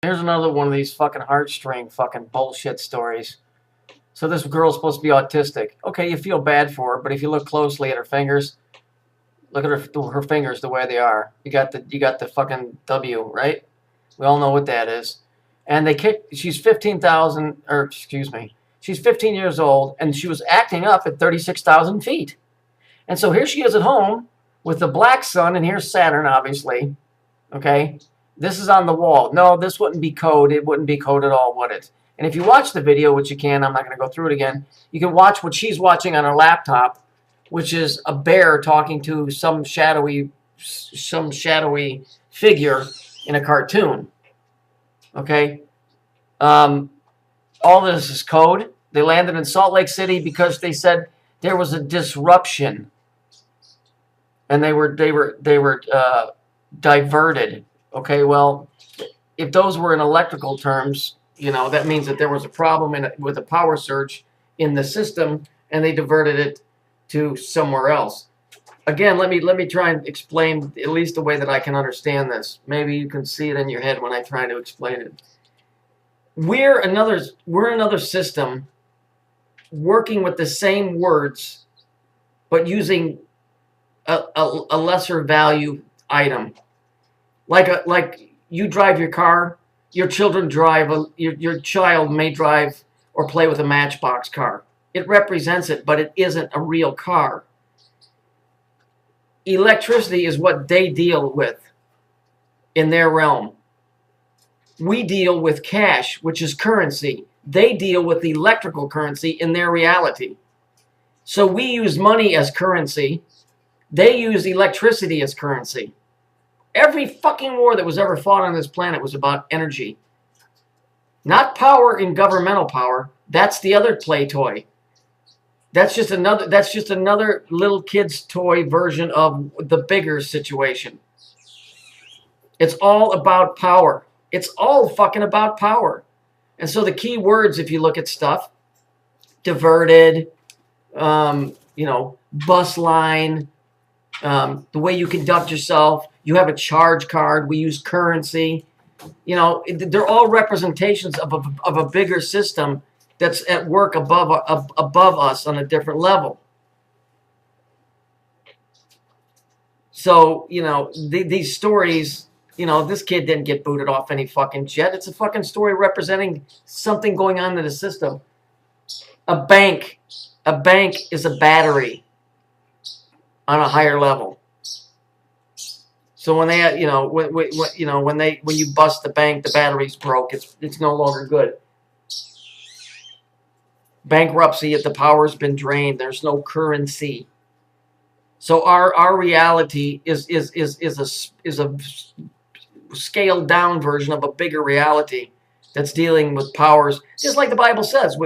Here's another one of these fucking heartstring fucking bullshit stories. So this girl's supposed to be autistic. Okay, you feel bad for her, but if you look closely at her fingers, look at her fingers the way they are. You got the fucking W, right? We all know what that is. And they kicked. She's 15,000, or excuse me, she's 15 years old, and she was acting up at 36,000 feet. And so here she is at home with the black sun, and here's Saturn, obviously. Okay, this is on the wall. No, this wouldn't be code. It wouldn't be code at all, would it? And if you watch the video, which you can, I'm not going to go through it again. You can watch what she's watching on her laptop, which is a bear talking to some shadowy figure in a cartoon. Okay, all this is code. They landed in Salt Lake City because they said there was a disruption, and they were diverted. Okay, well, if those were in electrical terms, that means that there was a problem with a power surge in the system, and they diverted it to somewhere else. Again, let me try and explain at least the way that I can understand this. Maybe you can see it in your head when I try to explain it. We're another system working with the same words, but using a lesser value item. Like you drive your car, your children drive, your child may drive or play with a Matchbox car. It represents it, but it isn't a real car. Electricity is what they deal with in their realm. We deal with cash, which is currency. They deal with electrical currency in their reality. So we use money as currency. They use electricity as currency. Every fucking war that was ever fought on this planet was about energy. Not power in governmental power. That's the other play toy. That's just another little kid's toy version of the bigger situation. It's all about power. It's all fucking about power. And so the key words, if you look at stuff, diverted, bus line, the way you conduct yourself, you have a charge card, we use currency. They're all representations of a bigger system that's at work above us on a different level. So, these stories, this kid didn't get booted off any fucking jet. It's a fucking story representing something going on in the system. A bank is a battery on a higher level. So when they, when you bust the bank, the battery's broke. It's no longer good. Bankruptcy, if the power's been drained, there's no currency. So our reality is a scaled down version of a bigger reality that's dealing with powers, just like the Bible says.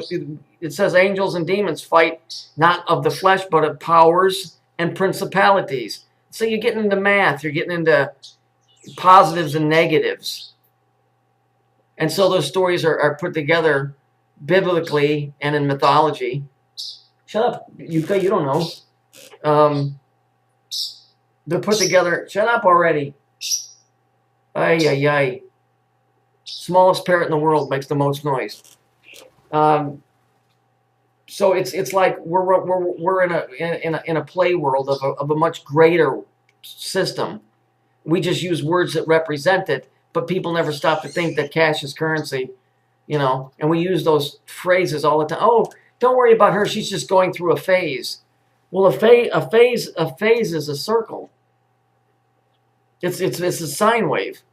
It says angels and demons fight not of the flesh, but of powers and principalities. So you're getting into math, you're getting into positives and negatives. And so those stories are put together biblically and in mythology. Shut up, you don't know. They're put together. Shut up already. Ay, ay, ay. Smallest parrot in the world makes the most noise. So it's like we're in a play world of a much greater system. We just use words that represent it, but people never stop to think that cash is currency, and we use those phrases all the time. Oh, don't worry about her. She's just going through a phase. Well, a phase is a circle. It's a sine wave.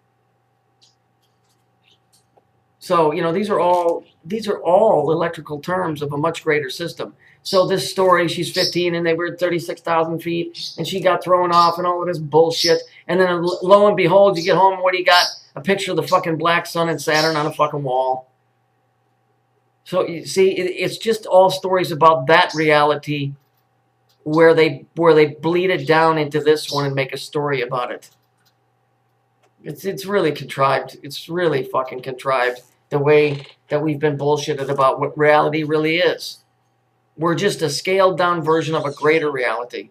So, these are all electrical terms of a much greater system. So this story, she's 15 and they were at 36,000 feet and she got thrown off and all of this bullshit. And then lo and behold, you get home and what do you got? A picture of the fucking black sun and Saturn on a fucking wall. So you see, it's just all stories about that reality where they bleed it down into this one and make a story about it. It's really contrived. It's really fucking contrived, the way that we've been bullshitted about what reality really is. We're just a scaled down version of a greater reality.